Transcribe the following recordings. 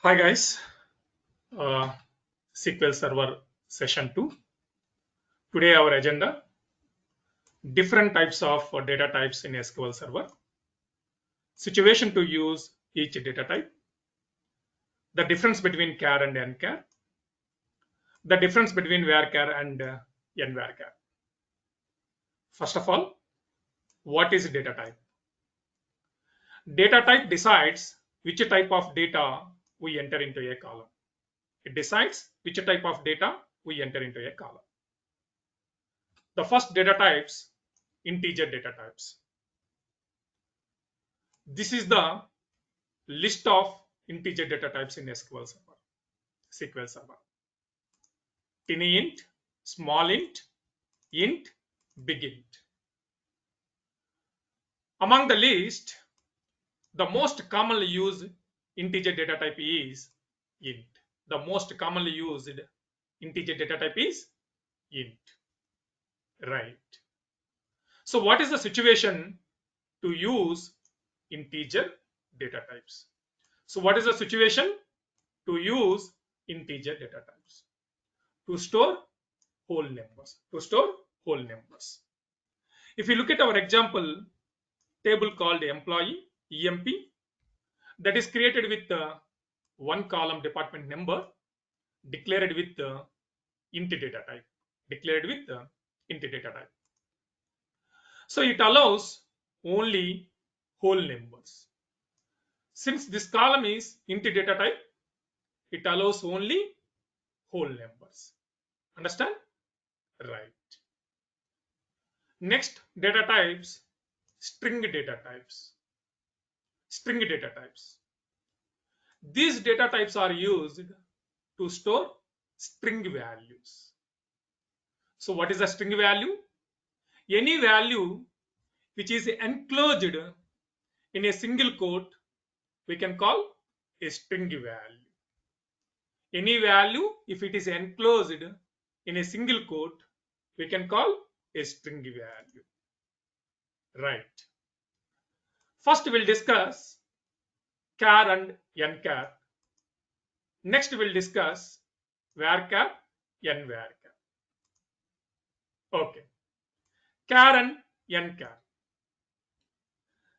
Hi guys, uh, SQL Server session 2. Today our agenda, different types of data types in SQL Server, situation to use each data type, the difference between CHAR and NCHAR, the difference between VARCHAR and NVARCHAR. First of all, what is data type? Data type decides which type of data we enter into a column. It decides which type of data we enter into a column. The first data types, integer data types. This is the list of integer data types in SQL Server. Tiny int, small int, big int. Among the list, the most commonly used integer data type is int. The most commonly used integer data type is int. Right. So what is the situation to use integer data types? So what is the situation to use integer data types? To store whole numbers. If you look at our example table called employee EMP, that is created with one column department number declared with int data type. So it allows only whole numbers. Since this column is int data type, it allows only whole numbers. Understand? Right. Next, data types, string data types. These data types are used to store string values. So what is a string value? Any value which is enclosed in a single quote, we can call a string value. Any value, if it is enclosed in a single quote, we can call a string value. Right. First, we'll discuss CHAR and NCHAR. Next, we'll discuss VARCHAR, NVARCHAR. Okay. CHAR and NCHAR.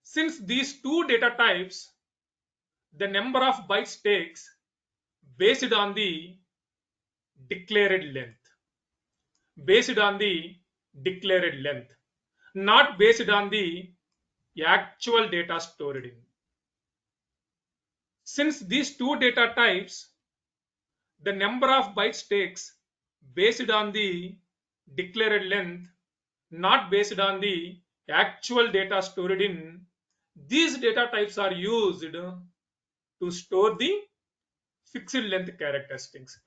Since these two data types, the number of bytes takes based on the declared length. Not based on the actual data stored in. Since these two data types, the number of bytes takes based on the declared length, not based on the actual data stored in, these data types are used to store the fixed length characteristics.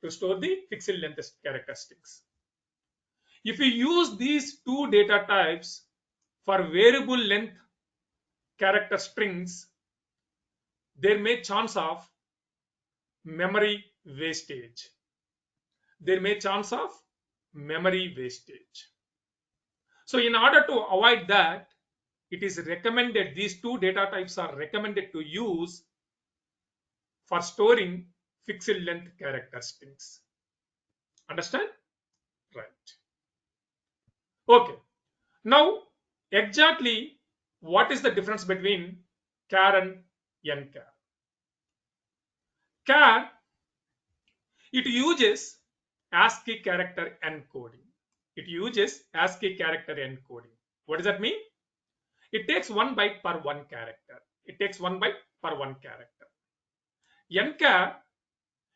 If you use these two data types for variable length character strings, there may chance of memory wastage. So in order to avoid that, it is recommended, these two data types are recommended to use for storing fixed length character strings. Understand? Right. Okay. Now, exactly what is the difference between CHAR and NCHAR? CHAR, it uses ASCII character encoding. What does that mean? It takes 1 byte per one character. NCHAR,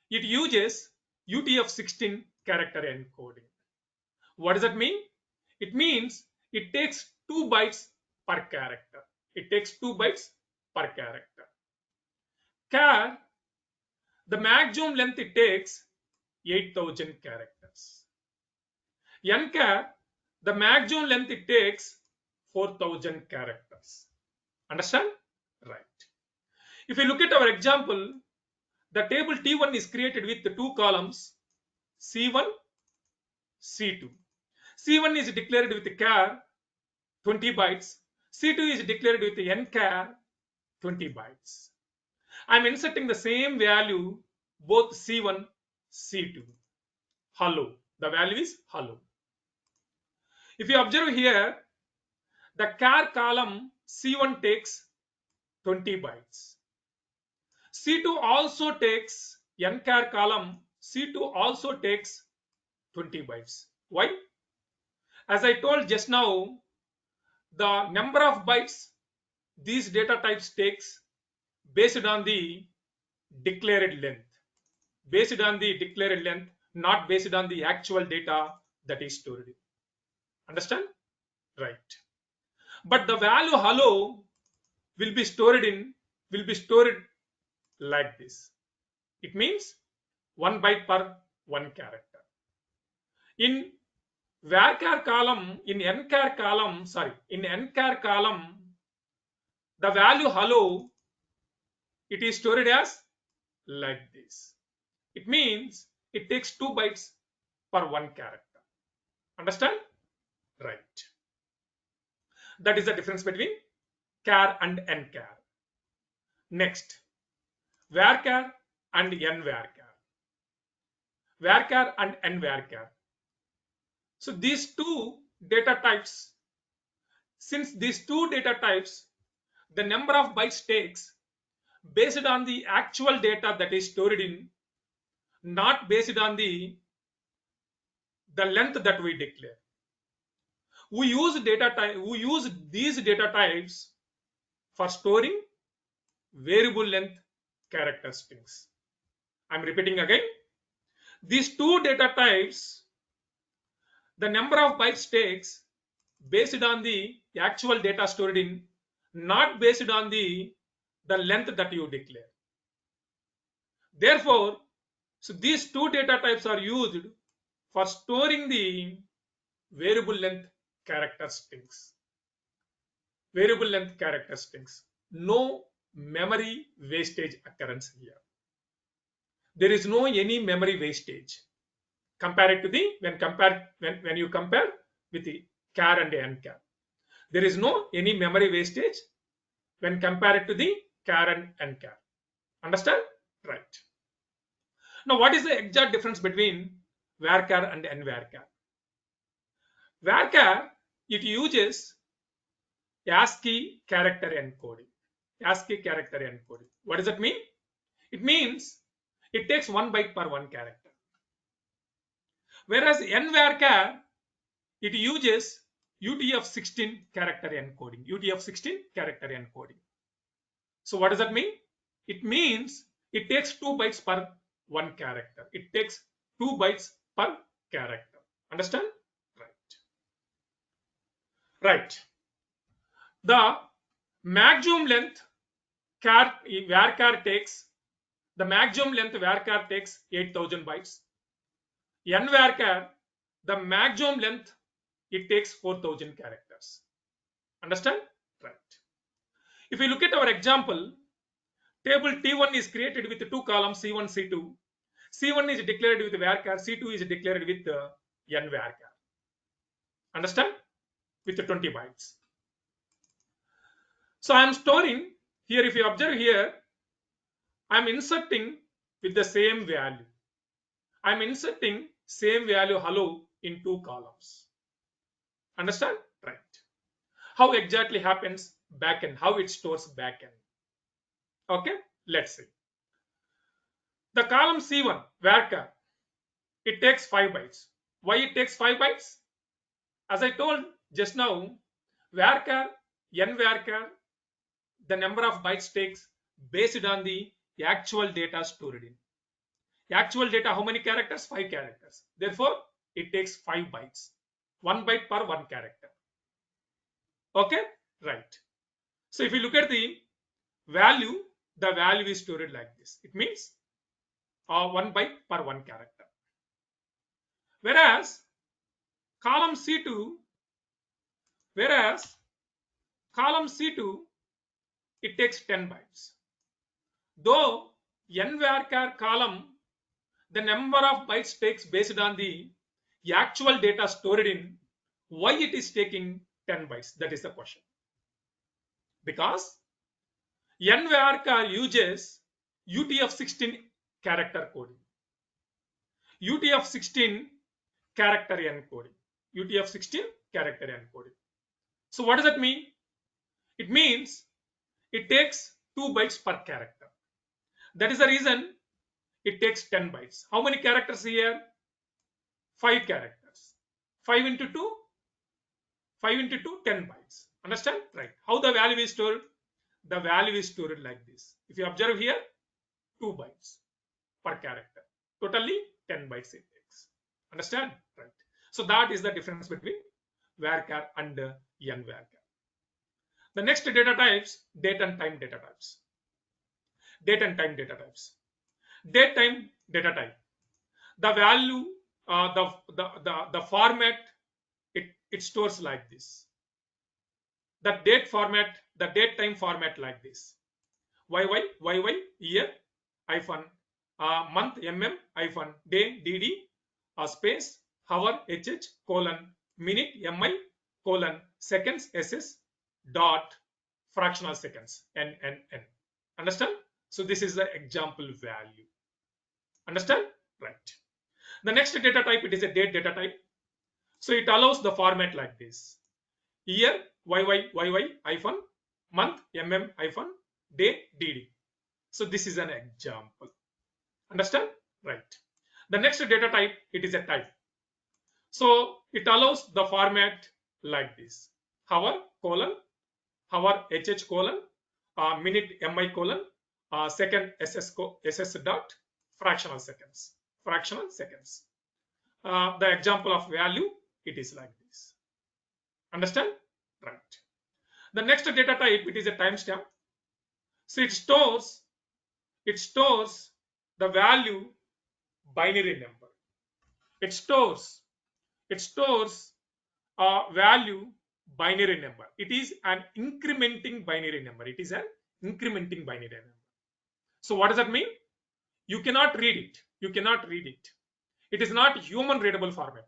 it uses UTF-16 character encoding. What does that mean? It means it takes 2 bytes per character. CHAR, the maximum length it takes 8,000 characters. NCHAR, the maximum length it takes 4,000 characters. Understand? Right. If you look at our example, the table T1 is created with the two columns C1, C2. C1 is declared with CHAR 20 bytes. C2 is declared with NCHAR 20 bytes. I'm inserting the same value both C1, C2. Hello. The value is hello. If you observe here, the char column C1 takes 20 bytes. C2 also takes NCHAR column. C2 also takes 20 bytes. Why? As I told just now, the number of bytes these data types takes based on the declared length. Based on the declared length, not based on the actual data that is stored. Understand? Right. But the value hello will be stored like this. It means 1 byte per 1 character. In varchar column, in NCHAR column, the value hello, it is stored as like this. It means it takes 2 bytes per 1 character. Understand? Right. That is the difference between char and NCHAR. Next, varchar and NVARCHAR. Varchar and NVARCHAR. So these two data types, since these two data types, the number of bytes takes based on the actual data that is stored in, not based on the length that we declare. We use these data types for storing variable length character strings. I'm repeating again. These two data types, the number of bytes takes based on the actual data stored in, not based on the length that you declare. Therefore, so these two data types are used for storing the variable length character strings. Variable length character strings. No memory wastage occurrence here. There is no any memory wastage compared to the when you compare with the char and NCHAR. There is no any memory wastage when compared to the char and NCHAR. Understand? Right. Now, what is the exact difference between varchar and NVARCHAR? Varchar, it uses ASCII character encoding. ASCII character encoding. What does that mean? It means it takes 1 byte per 1 character. Whereas NVARCHAR, it uses UTF-16 character encoding. UTF-16 character encoding. So what does that mean? It means it takes 2 bytes per 1 character. It takes 2 bytes per character. Understand? Right. The maximum length varchar takes, the maximum length varchar takes 8000 bytes. NVARCHAR, the maximum length, it takes 4000 characters. Understand? Right. If we look at our example, table T1 is created with 2 columns C1, C2. C1 is declared with varchar, C2 is declared with NVARCHAR. Understand? With 20 bytes. So I am storing here, if you observe here, I am inserting with the same value. I am inserting same value hello in 2 columns. Understand? Right. How exactly happens backend, how it stores backend. Okay, let's see. The column C1, varchar, it takes 5 bytes. Why it takes 5 bytes? As I told just now, varchar, NVARCHAR, the number of bytes takes based on the actual data stored in. Actual data, how many characters? 5 characters. Therefore, it takes 5 bytes. 1 byte per 1 character. Okay? Right. So if you look at the value is stored like this. It means 1 byte per 1 character. Whereas column C2, it takes 10 bytes. Though NVARCHAR column, the number of bytes takes based on the actual data stored in. Why it is taking 10 bytes? That is the question. Because NVARCHAR uses UTF-16 character coding, UTF-16 character encoding, UTF-16 character encoding. So what does that mean? It means it takes 2 bytes per character. That is the reason it takes 10 bytes. How many characters here? 5 characters. 5 into 2, 5 into 2, 10 bytes. Understand? Right. How the value is stored? The value is stored like this. If you observe here, 2 bytes per character. Totally 10 bytes it takes. Understand? Right. So that is the difference between varchar and NVARCHAR. The next data types, date and time data types. Date and time data types. Date time data type. The value, the format, it stores like this. The date format, the date time format like this. YY, year, hyphen, month, hyphen, day, DD, space, hour, HH, colon, minute, MI, colon, seconds, SS, dot, fractional seconds, N. Understand? So this is the example value. Understand? Right. The next data type, it is a date data type. So it allows the format like this. Year, YY, hyphen, month, hyphen, day, DD. So this is an example. Understand? Right. The next data type, it is a type. So it allows the format like this. Hour, colon, hour, HH, colon, minute, MI, colon, second, SS dot, fractional seconds. Fractional seconds. The example of value, it is like this. Understand? Right. The next data type, it is a timestamp. So it stores the value binary number. It stores value binary number. It is an incrementing binary number. It is an incrementing binary number. So what does that mean? You cannot read it. You cannot read it. It is not human readable format.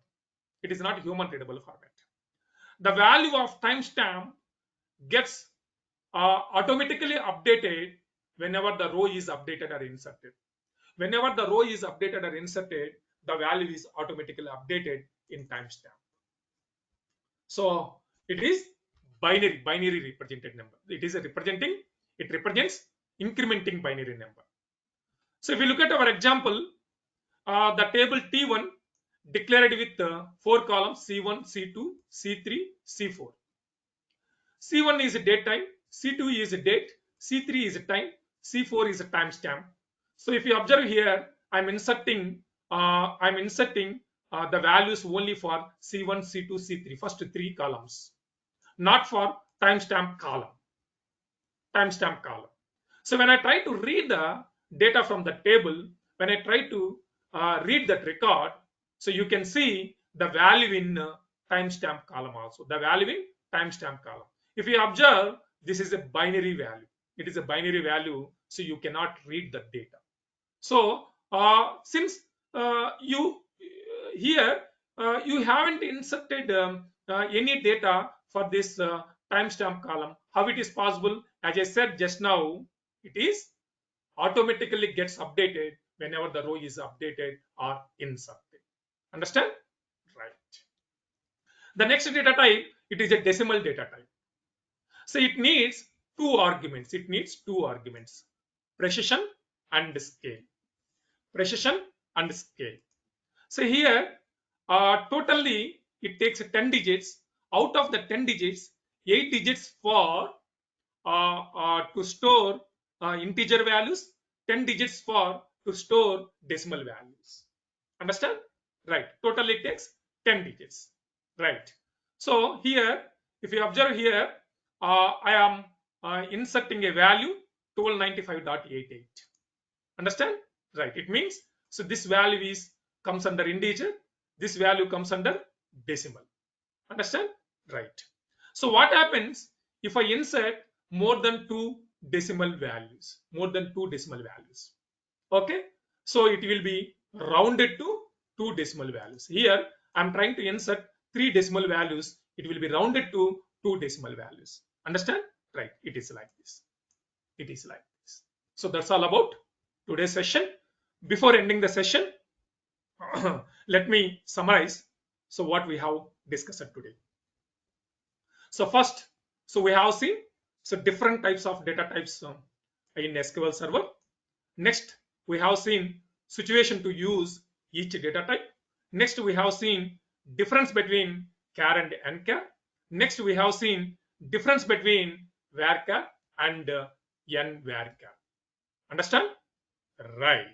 It is not human readable format. The value of timestamp gets automatically updated whenever the row is updated or inserted. Whenever the row is updated or inserted, the value is automatically updated in timestamp. So it is binary represented number. It represents incrementing binary number. So if you look at our example, the table T1 declared with 4 columns, C1, C2, C3, C4. C1 is a date time, C2 is a date, C3 is a time, C4 is a timestamp. So if you observe here, I'm inserting the values only for C1, C2, C3, first 3 columns, not for timestamp column. Timestamp column. So when I try to read the data from the table, when I try to read that record, so you can see the value in timestamp column also. The value in timestamp column. If you observe, this is a binary value. It is a binary value, so you cannot read the data. So since you haven't inserted any data for this timestamp column, how it is possible? As I said just now, it is automatically gets updated whenever the row is updated or inserted. Understand? Right. The next data type, it is a decimal data type. So it needs 2 arguments. It needs 2 arguments: precision and scale. Precision and scale. So here, totally it takes 10 digits. Out of the 10 digits, 8 digits for to store integer values, 10 digits for to store decimal values. Understand? Right. Totally it takes 10 digits. Right. So here, if you observe here, I am inserting a value 1295.88. Understand? Right. It means, so this value comes under integer. This value comes under decimal. Understand? Right. So what happens if I insert more than 2 decimal values? More than 2 decimal values. Okay. So it will be rounded to 2 decimal values. Here I'm trying to insert 3 decimal values. It will be rounded to 2 decimal values. Understand? Right. It is like this. It is like this. So that's all about today's session. Before ending the session, let me summarize so what we have discussed today. So first, so we have seen so different types of data types in SQL Server. Next, we have seen situation to use each data type. Next, we have seen difference between CHAR and NCHAR. Next, we have seen difference between VARCHAR and NVARCHAR. Understand? Right.